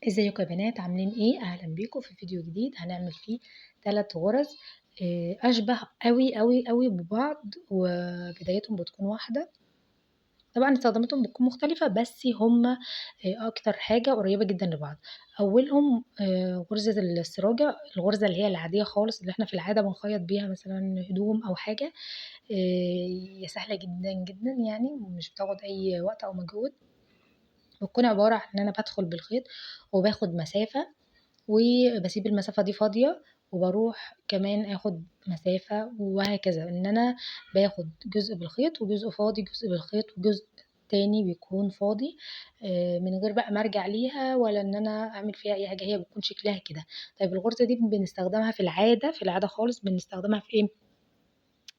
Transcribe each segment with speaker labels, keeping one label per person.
Speaker 1: ازيكم يا بنات، عاملين ايه؟ اهلا بيكم في فيديو جديد هنعمل فيه 3 غرز اشبه قوي قوي قوي ببعض، وبدايتهم بتكون واحده. طبعا استخداماتهم بتكون مختلفه، بس هما اكتر حاجه قريبه جدا لبعض. اولهم غرزه السراجه، الغرزه اللي هي العاديه خالص اللي احنا في العاده بنخيط بيها مثلا هدوم او حاجه. هي سهله جدا جدا، يعني مش بتاخد اي وقت او مجهود. بتكون عباره عن ان انا بدخل بالخيط وباخد مسافه، وبسيب المسافة دي فاضية، وبروح كمان اخد مسافة، وهكذا ان انا باخد جزء بالخيط وجزء فاضي، جزء بالخيط وجزء تاني بيكون فاضي. من غير بقى ما ارجع ليها ولا ان انا اعمل فيها اي حاجة، هي بتكون شكلها كده. طيب الغرزة دي بنستخدمها في العادة خالص، بنستخدمها في ايه؟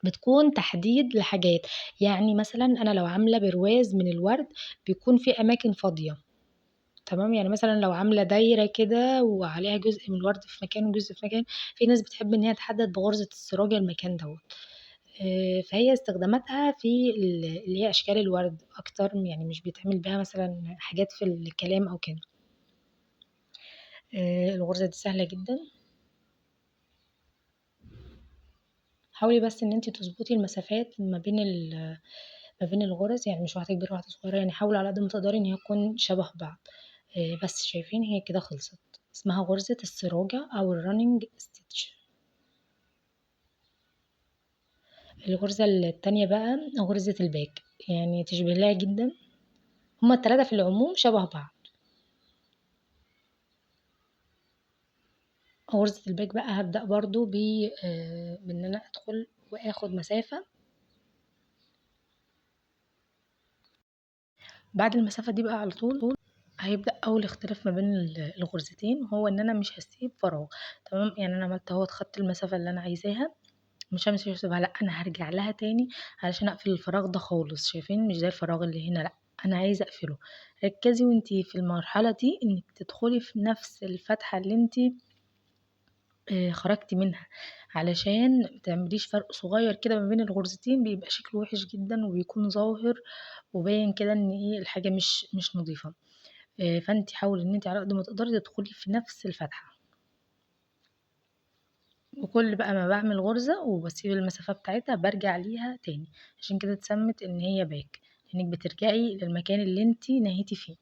Speaker 1: بتكون تحديد لحاجات. يعني مثلا انا لو عاملة برواز من الورد بيكون في اماكن فاضية، تمام. يعني مثلا لو عاملة دايرة كده وعليها جزء من الورد في مكان وجزء في مكان، في ناس بتحب ان هي تحدد بغرزة السراج المكان دوت. فهي استخداماتها في اللي هي اشكال الورد اكتر، يعني مش بيتعمل بها مثلا حاجات في الكلام او كده. الغرزة دي سهلة جدا. حاولي بس ان انتي تظبطي المسافات ما بين الغرز، يعني مش واحدة كبيرة واحدة صغيرة، يعني حاولي على قد ما تقدري ان هي تكون شبه بعض. بس شايفين هي كده خلصت. اسمها غرزة السراجة او الرننج ستيتش. الغرزة التانية بقى غرزة الباك، يعني تشبه لها جدا. هما التلاتة في العموم شبه بعض. غرزة الباك بقى هبدأ برضو بان انا ادخل واخد مسافة. بعد المسافة دي بقى على طول هيبدأ أول اختلاف ما بين الغرزتين، هو إن أنا مش هسيب فراغ. تمام، يعني أنا عملت اهوت، خدت المسافة اللي أنا عايزاها، مش همشي واسيبها، لأ أنا هرجع لها تاني علشان أقفل الفراغ ده خالص. شايفين؟ مش زي الفراغ اللي هنا، لأ أنا عايزة أقفله. ركزي وانتي في المرحلة دي إنك تدخلي في نفس الفتحة اللي انتي خرجتي منها، علشان متعمليش فرق صغير كده ما بين الغرزتين، بيبقى شكله وحش جدا وبيكون ظاهر وباين كده ان ايه الحاجة مش نظيفة. فانت حاولي ان انت على قد ما تقدري تدخلي في نفس الفتحة. وكل بقى ما بعمل غرزة وبسيب المسافة بتاعتها برجع ليها تاني، عشان كده اتسمت ان هي باك، انك بترجعي للمكان اللي انت نهيتي فيه.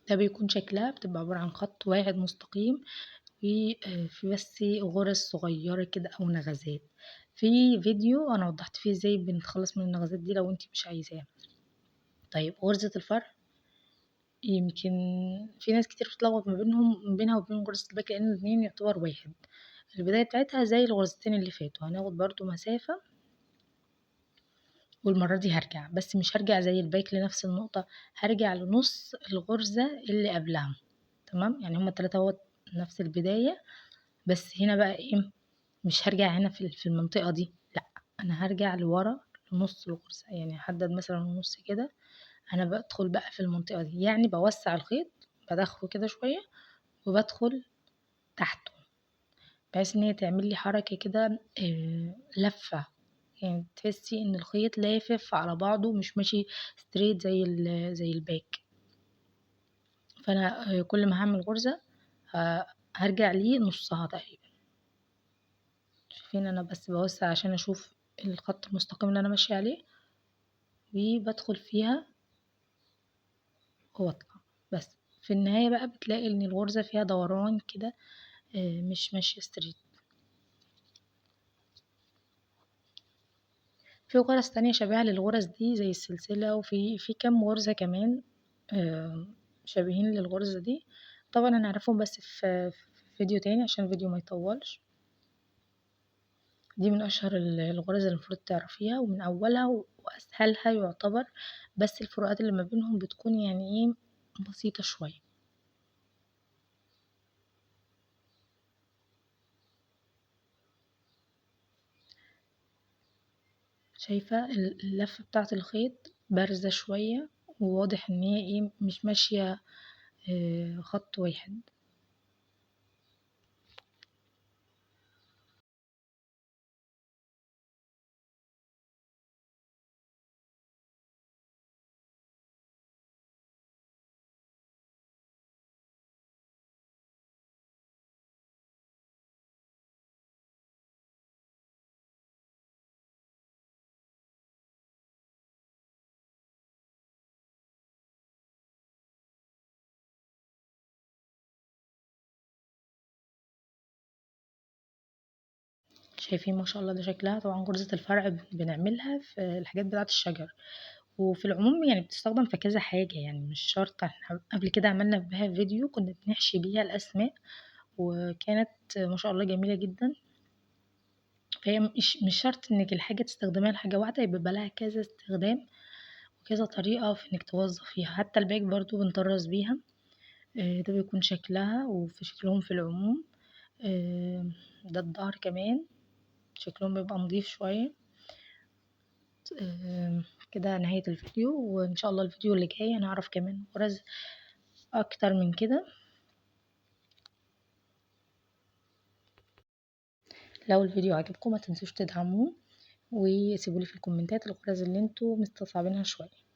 Speaker 1: ده بيكون شكلها بتبقى عبارة عن خط واحد مستقيم، في بس غرز صغيرة كده أو نغزات. في فيديو أنا وضحت فيه ازاي بنتخلص من النغزات دي لو انتي مش عايزاها. طيب غرزة الفرع، يمكن في ناس كتير بتتلخبط ما بينها وبين غرزة الباك، لأن الاتنين يعتبر واحد. البداية بتاعتها زي الغرزتين اللي فاتوا، هناخد برضو مسافة، والمرة دي هرجع، بس مش هرجع زي الباك لنفس النقطة، هرجع لنص الغرزة اللي قبلها. تمام، يعني هما التلاتة هو نفس البداية، بس هنا بقى ايه، مش هرجع هنا في المنطقة دي، لا انا هرجع لورا لنص الغرزة، يعني هحدد مثلا نص كده. انا بدخل بقى في المنطقة دي، يعني بوسع الخيط، بدخله كده شوية وبدخل تحته، بحيث ان هي تعمل لي حركة كده لفة، يعني تحسي ان الخيط لافف على بعضه مش ماشي ستريت زي الباك. فانا كل ما هعمل غرزة هرجع ليه نصها تقريبا. شايفين؟ انا بس بوسع عشان اشوف الخط المستقيم اللي انا ماشية عليه، وبدخل فيها واطلع. بس في النهاية بقى بتلاقي ان الغرزة فيها دوران كده، مش ماشية ستريت. في غرز تانية شبيهة للغرز دي زي السلسلة، وفي كام غرزة كمان شبيهين للغرزة دي. طبعا هنعرفهم بس في فيديو تاني عشان الفيديو ما يطولش. دي من اشهر الغرز اللي المفروض تعرفيها ومن اولها واسهلها يعتبر، بس الفروقات اللي ما بينهم بتكون يعني ايه بسيطة شوية. شايفة اللفة بتاعة الخيط بارزة شوية، وواضح ان هي ايه مش ماشية خط واحد. شايفين ما شاء الله ده شكلها. طبعا غرزة الفرع بنعملها في الحاجات بتاعة الشجر، وفي العموم يعني بتستخدم في كذا حاجة، يعني مش شرط. احنا قبل كده عملنا بها فيديو كنا بنحشي بيها الأسماء، وكانت ما شاء الله جميلة جدا. فهي مش شرط انك الحاجة تستخدميها لحاجة واحدة، يبقى لها كذا استخدام وكذا طريقة في انك توظفيها. حتى الباك برضو بنطرز بيها. ده بيكون شكلها وفي شكلهم في العموم. ده الظهر كمان شكلهم بيبقى نضيف شوية. كده نهاية الفيديو، وإن شاء الله الفيديو اللي جاي هنعرف كمان غرز أكتر من كده. لو الفيديو عجبكم ما تنسوش تدعموه، وسيبولي في الكومنتات الغرز اللي انتوا مستصعبينها شوية.